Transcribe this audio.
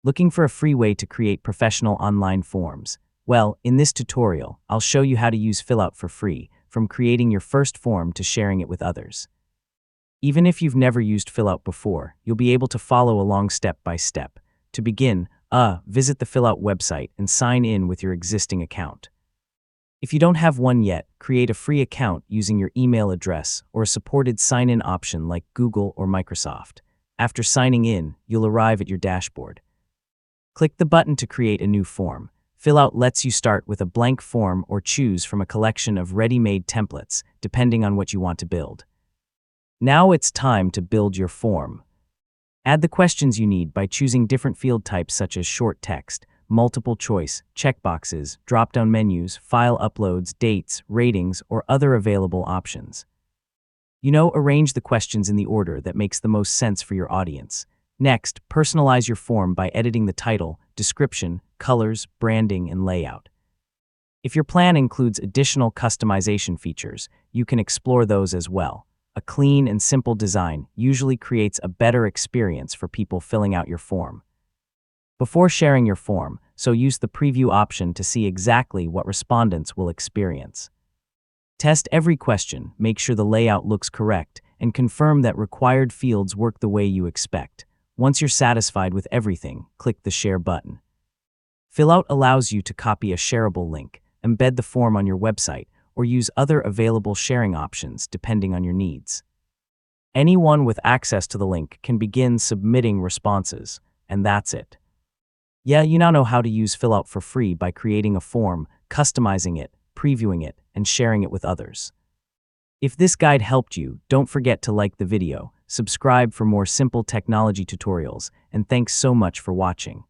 Looking for a free way to create professional online forms? Well, in this tutorial, I'll show you how to use Fillout for free, from creating your first form to sharing it with others. Even if you've never used Fillout before, you'll be able to follow along step by step. To begin, visit the Fillout website and sign in with your existing account. If you don't have one yet, create a free account using your email address or a supported sign-in option like Google or Microsoft. After signing in, you'll arrive at your dashboard. Click the button to create a new form. Fillout lets you start with a blank form or choose from a collection of ready-made templates, depending on what you want to build. Now it's time to build your form. Add the questions you need by choosing different field types such as short text, multiple choice, checkboxes, drop-down menus, file uploads, dates, ratings, or other available options. Arrange the questions in the order that makes the most sense for your audience. Next, personalize your form by editing the title, description, colors, branding, and layout. If your plan includes additional customization features, you can explore those as well. A clean and simple design usually creates a better experience for people filling out your form. Before sharing your form, use the preview option to see exactly what respondents will experience. Test every question, make sure the layout looks correct, and confirm that required fields work the way you expect. Once you're satisfied with everything, click the Share button. Fillout allows you to copy a shareable link, embed the form on your website, or use other available sharing options depending on your needs. Anyone with access to the link can begin submitting responses, and that's it. You now know how to use Fillout for free by creating a form, customizing it, previewing it, and sharing it with others. If this guide helped you, don't forget to like the video, subscribe for more simple technology tutorials, and thanks so much for watching.